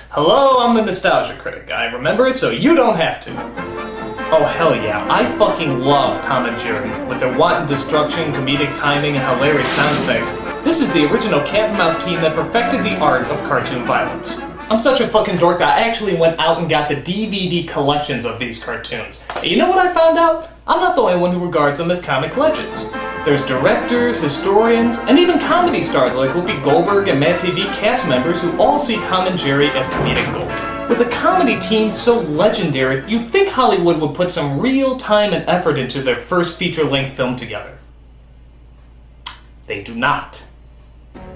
Hello, I'm the Nostalgia Critic. I remember it so you don't have to. Oh hell yeah, I fucking love Tom and Jerry, with their wanton destruction, comedic timing, and hilarious sound effects. This is the original cat and mouse team that perfected the art of cartoon violence. I'm such a fucking dork that I actually went out and got the DVD collections of these cartoons. And you know what I found out? I'm not the only one who regards them as comic legends. There's directors, historians, and even comedy stars like Whoopi Goldberg and Mad TV cast members who all see Tom and Jerry as comedic gold. With a comedy team so legendary, you'd think Hollywood would put some real time and effort into their first feature-length film together. They do not.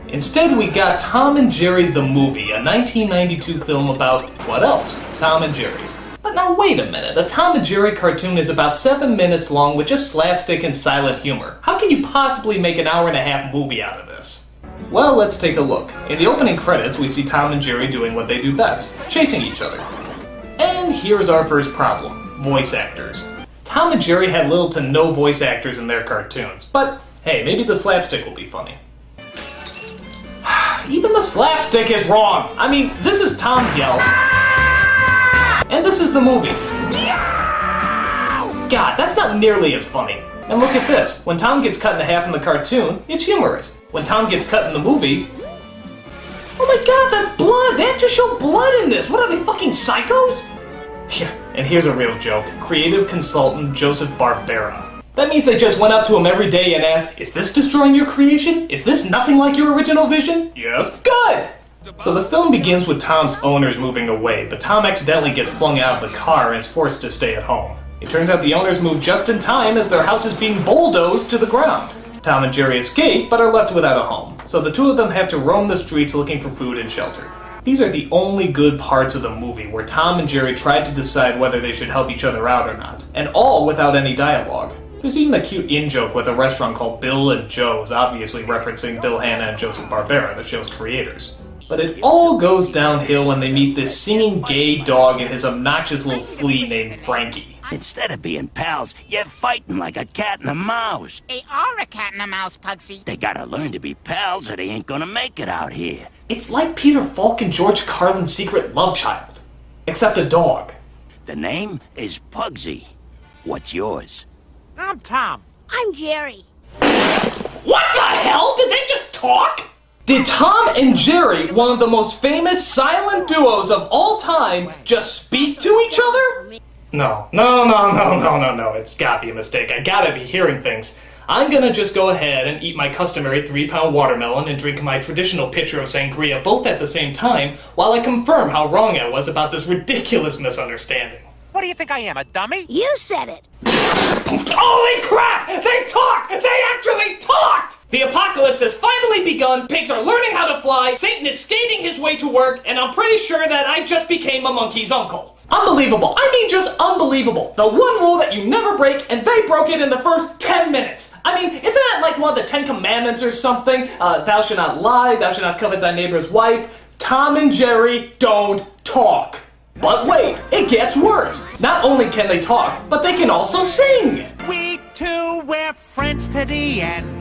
Instead, we got Tom and Jerry the Movie, a 1992 film about, what else? Tom and Jerry. But now wait a minute, a Tom and Jerry cartoon is about 7 minutes long with just slapstick and silent humor. How can you possibly make an hour-and-a-half movie out of this? Well, let's take a look. In the opening credits, we see Tom and Jerry doing what they do best, chasing each other. And here's our first problem, voice actors. Tom and Jerry had little to no voice actors in their cartoons, but hey, maybe the slapstick will be funny. Even the slapstick is wrong! I mean, this is Tom's yell. And this is the movies. God, that's not nearly as funny. And look at this. When Tom gets cut in half in the cartoon, it's humorous. When Tom gets cut in the movie... Oh my god, that's blood! They have to show blood in this! What are they, fucking psychos? Yeah, and here's a real joke. Creative consultant Joseph Barbera. That means they just went up to him every day and asked, "Is this destroying your creation? Is this nothing like your original vision?" Yes. Good! So the film begins with Tom's owners moving away, but Tom accidentally gets flung out of the car and is forced to stay at home. It turns out the owners move just in time as their house is being bulldozed to the ground. Tom and Jerry escape, but are left without a home, so the two of them have to roam the streets looking for food and shelter. These are the only good parts of the movie, where Tom and Jerry tried to decide whether they should help each other out or not, and all without any dialogue. There's even a cute in-joke with a restaurant called Bill and Joe's, obviously referencing Bill Hanna and Joseph Barbera, the show's creators. But it all goes downhill when they meet this singing gay dog and his obnoxious little flea named Frankie. Instead of being pals, you're fighting like a cat and a mouse. They are a cat and a mouse, Pugsy. They gotta learn to be pals or they ain't gonna make it out here. It's like Peter Falk and George Carlin's secret love child, except a dog. The name is Pugsy. What's yours? I'm Tom. I'm Jerry. What the hell? Did they just talk? Did Tom and Jerry, one of the most famous silent duos of all time, just speak to each other? No, it's gotta be a mistake. I gotta be hearing things. I'm gonna just go ahead and eat my customary 3-pound watermelon and drink my traditional pitcher of sangria both at the same time while I confirm how wrong I was about this ridiculous misunderstanding. What do you think I am, a dummy? You said it. Holy crap! They talk! They actually talked! The apocalypse has finally begun, pigs are learning how to fly, Satan is skating his way to work, and I'm pretty sure that I just became a monkey's uncle. Unbelievable. I mean just unbelievable. The one rule that you never break, and they broke it in the first 10 minutes. I mean, isn't that like one of the 10 Commandments or something? Thou shalt not lie, thou shalt not covet thy neighbor's wife. Tom and Jerry don't talk. But wait, it gets worse. Not only can they talk, but they can also sing. We two, we're friends to the end.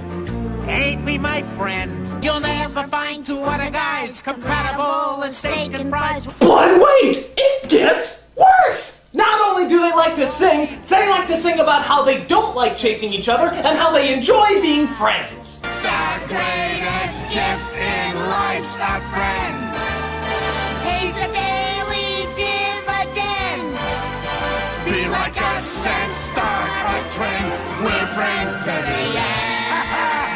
Ain't we, my friend? You'll never find two other guys compatible in steak and fries. But wait, it gets worse. Not only do they like to sing about how they don't like chasing each other and how they enjoy being friends. The greatest gift in life's a friend. He's a daily dividend. Be like a cent, start a trend. We're friends to the end.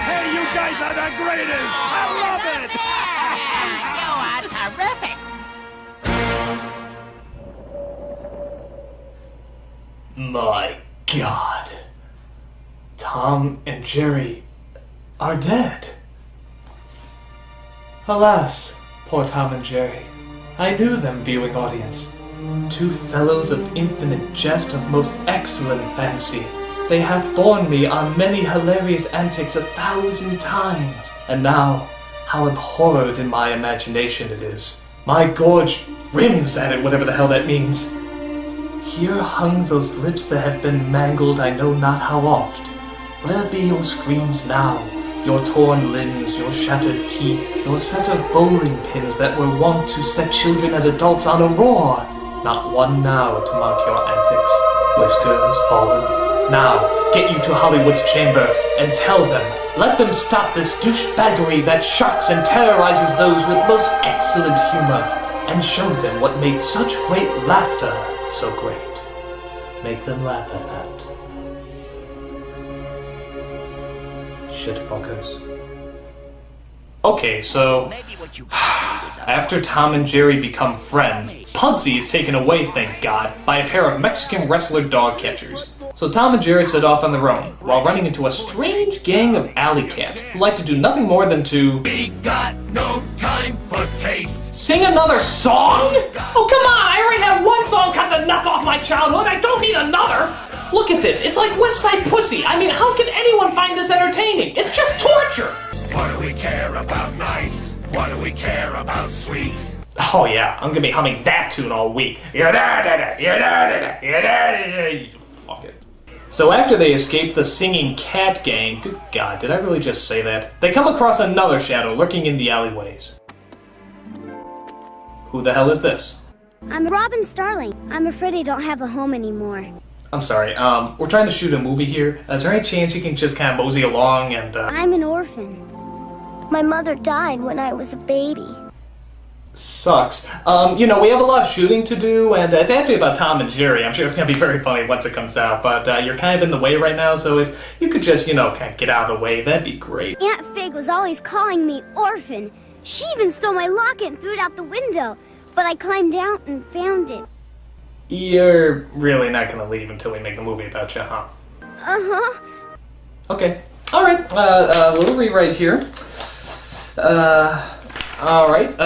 Hey, you guys are the greatest! I love it! You are terrific. My God. Tom and Jerry are dead. Alas, poor Tom and Jerry. I knew them, viewing audience. Two fellows of infinite jest, of most excellent fancy. They have borne me on many hilarious antics 1,000 times. And now, how abhorred in my imagination it is. My gorge rims at it, whatever the hell that means. Here hung those lips that have been mangled I know not how oft. Where be your screams now, Your torn limbs, your shattered teeth, your set of bowling pins that were wont to set children and adults on a roar. Not one now to mark your antics. Whiskers fallen. Now, get you to Hollywood's chamber and tell them, let them stop this douchebaggery that shocks and terrorizes those with most excellent humor, and show them what made such great laughter so great. Make them laugh at that. Shit fuckers. Okay, so after Tom and Jerry become friends, Pugsy is taken away, thank God, by a pair of Mexican wrestler dog catchers. So Tom and Jerry set off on their own, while running into a strange gang of alley cats who like to do nothing more than to... We got no time for taste. Sing another song? Oh, come on! I already had one song cut the nuts off my childhood. I don't need another. Look at this. It's like West Side Pussy. I mean, how can anyone find this entertaining? It's just torture. What do we care about nice? What do we care about sweet? Oh yeah, I'm gonna be humming that tune all week. Fuck it. So after they escape the singing cat gang, good God, did I really just say that? They come across another shadow lurking in the alleyways. Who the hell is this? I'm Robin Starling. I'm afraid I don't have a home anymore. I'm sorry, we're trying to shoot a movie here. Is there any chance you can just kind of mosey along and, I'm an orphan. My mother died when I was a baby. Sucks. You know, we have a lot of shooting to do, and it's actually about Tom and Jerry. I'm sure it's gonna be very funny once it comes out, but you're kind of in the way right now, so if you could just, you know, kind of get out of the way, that'd be great. Aunt Fig was always calling me orphan. She even stole my locket and threw it out the window, but I climbed out and found it. You're really not gonna leave until we make the movie about you, huh? Uh-huh. Okay. Alright, little rewrite here. Alright,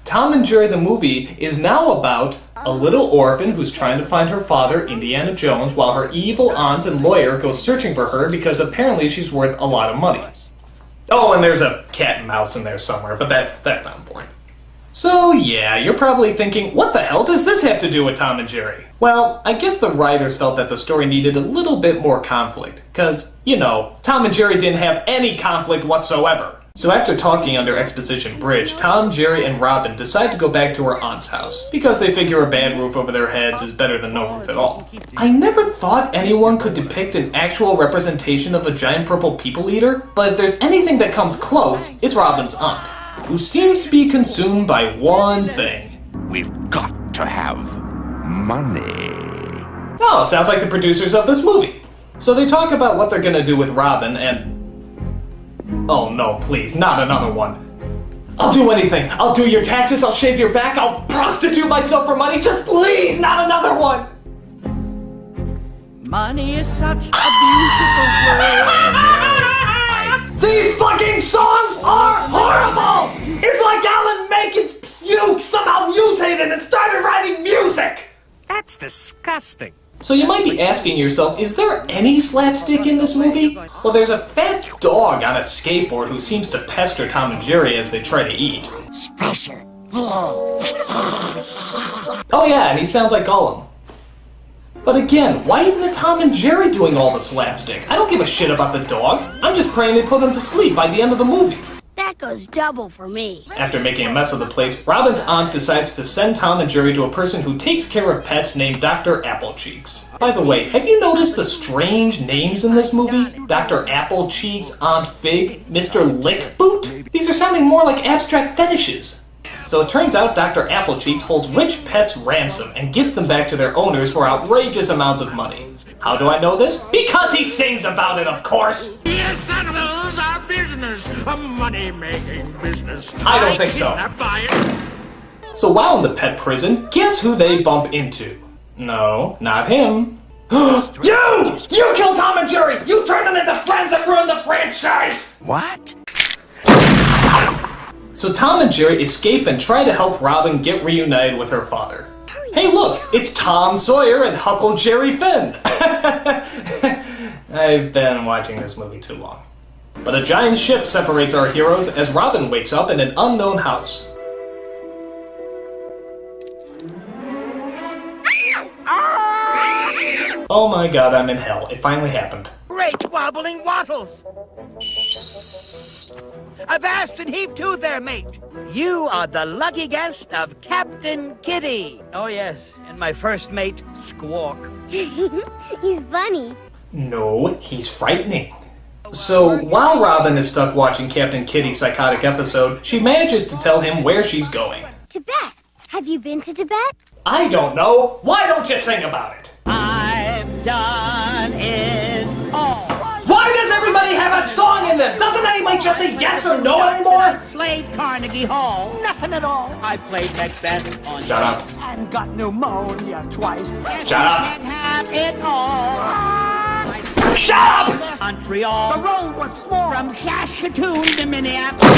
Tom and Jerry the movie is now about a little orphan who's trying to find her father, Indiana Jones, while her evil aunt and lawyer go searching for her because apparently she's worth a lot of money. Oh, and there's a cat and mouse in there somewhere, but that's not important. So yeah, you're probably thinking, what the hell does this have to do with Tom and Jerry? Well, I guess the writers felt that the story needed a little bit more conflict, because, you know, Tom and Jerry didn't have any conflict whatsoever. So after talking under Exposition Bridge, Tom, Jerry, and Robin decide to go back to her aunt's house, because they figure a bad roof over their heads is better than no roof at all. I never thought anyone could depict an actual representation of a giant purple people eater, but if there's anything that comes close, it's Robin's aunt, who seems to be consumed by one thing. We've got to have money. Oh, sounds like the producers of this movie. So they talk about what they're gonna do with Robin and... Oh no, please, not another one. I'll do anything. I'll do your taxes, I'll shave your back, I'll prostitute myself for money, just please, not another one! Money is such a beautiful word. These fucking songs are horrible! It's like Alan Menken's puke somehow mutated and started writing music! That's disgusting. So you might be asking yourself, is there any slapstick in this movie? Well, there's a fat dog on a skateboard who seems to pester Tom and Jerry as they try to eat. Special. Oh yeah, and he sounds like Gollum. But again, why isn't it Tom and Jerry doing all the slapstick? I don't give a shit about the dog. I'm just praying they put him to sleep by the end of the movie. That goes double for me. After making a mess of the place, Robin's aunt decides to send Tom and Jerry to a person who takes care of pets named Dr. Applecheeks. By the way, have you noticed the strange names in this movie? Dr. Applecheeks, Aunt Fig, Mr. Lickboot? These are sounding more like abstract fetishes. So it turns out Dr. Applecheeks holds rich pets ransom and gives them back to their owners for outrageous amounts of money. How do I know this? Because he sings about it, of course! Yes, animals are business, a money-making business. I don't think so. So while in the pet prison, guess who they bump into? No, not him. You! You killed Tom and Jerry! You turned them into friends and ruined the franchise! What? So Tom and Jerry escape and try to help Robin get reunited with her father. Hey look, it's Tom Sawyer and Huckleberry Finn! I've been watching this movie too long. But a giant ship separates our heroes as Robin wakes up in an unknown house. Oh my god, I'm in hell. It finally happened. Great wobbling wattles. Avast and heave to there, mate. You are the lucky guest of Captain Kitty. Oh, yes, and my first mate, Squawk. He's funny. No, he's frightening. So, while Robin is stuck watching Captain Kitty's psychotic episode, she manages to tell him where she's going. Tibet. Have you been to Tibet? I don't know. Why don't you sing about it? I've done it all. Why does everybody have a song in them? Doesn't anybody just say yes or no anymore? Slayed Carnegie Hall. Nothing at all. I played Macbeth on Shut up. and got pneumonia twice. Shut up. And have it all. Shut up! Montreal. The road was small. From Saskatoon to Minneapolis.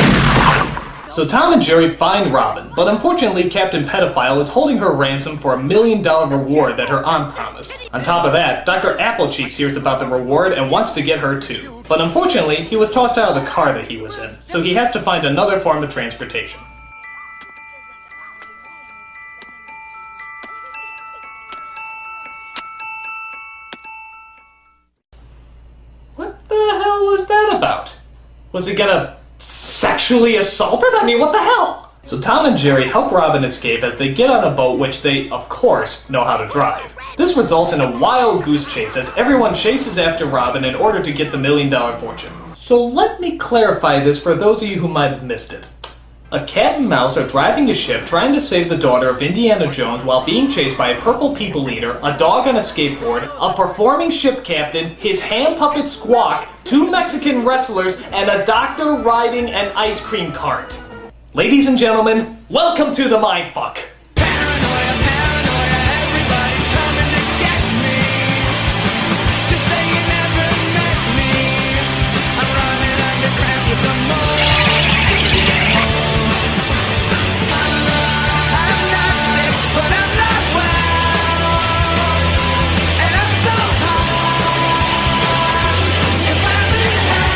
So Tom and Jerry find Robin, but unfortunately Captain Pedophile is holding her ransom for $1 million reward that her aunt promised. On top of that, Dr. Applecheeks hears about the reward and wants to get her too. But unfortunately, he was tossed out of the car that he was in, so he has to find another form of transportation. What the hell was that about? Was he gonna sexually assaulted? I mean, what the hell? So Tom and Jerry help Robin escape as they get on a boat which they, of course, know how to drive. This results in a wild goose chase as everyone chases after Robin in order to get the $1 million fortune. So let me clarify this for those of you who might have missed it. A cat and mouse are driving a ship trying to save the daughter of Indiana Jones while being chased by a purple people eater, a dog on a skateboard, a performing ship captain, his hand puppet Squawk, 2 Mexican wrestlers, and a doctor riding an ice cream cart. Ladies and gentlemen, welcome to the Mindfuck. Paranoia, paranoia, everybody's coming to get me. Just say you never met me. I'm running underground with the most. I'm not sick, but I'm not well. And I'm so high, 'cause I'm in hell.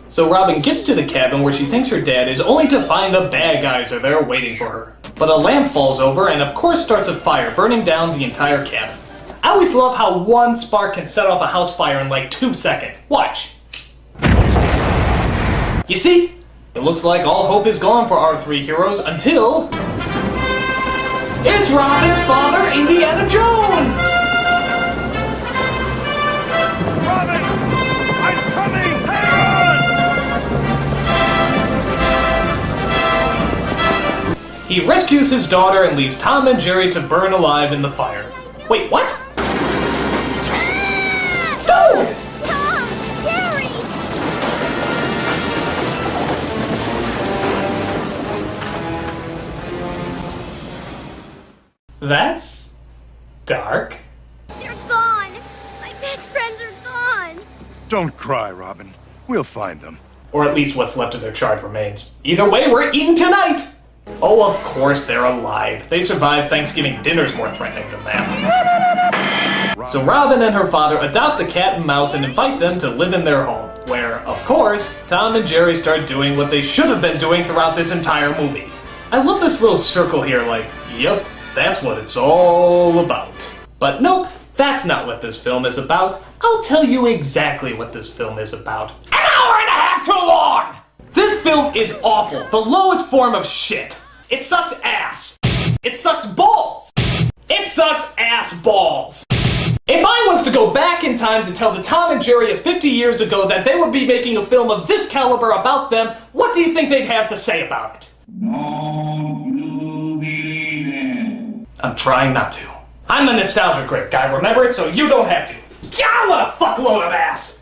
So Robin gets to the cabin where she thinks her dad is, only to find the bad guys are there waiting for her. But a lamp falls over and of course starts a fire, burning down the entire cabin. I always love how one spark can set off a house fire in like 2 seconds. Watch. You see? It looks like all hope is gone for our 3 heroes until... it's Robin's father, Indiana Jones! Robin! I'm coming! Hang on! He rescues his daughter and leaves Tom and Jerry to burn alive in the fire. Wait, what? Dude! Tom! Jerry! That's... dark. They're gone! My best friends are gone! Don't cry, Robin. We'll find them. Or at least what's left of their charred remains. Either way, we're eating tonight! Oh, of course they're alive. They survived Thanksgiving dinner's more threatening than that. So Robin and her father adopt the cat and mouse and invite them to live in their home, where, of course, Tom and Jerry start doing what they should have been doing throughout this entire movie. I love this little circle here, like, yep, that's what it's all about. But nope, that's not what this film is about. I'll tell you exactly what this film is about. An hour and a half too long! This film is awful, the lowest form of shit. It sucks ass. It sucks balls. It sucks ass balls. If I was to go back in time to tell the Tom and Jerry of 50 years ago that they would be making a film of this caliber about them, what do you think they'd have to say about it? I'm trying not to. I'm the nostalgia critic guy, remember it, so you don't have to. Yeah, what a fuckload of ass!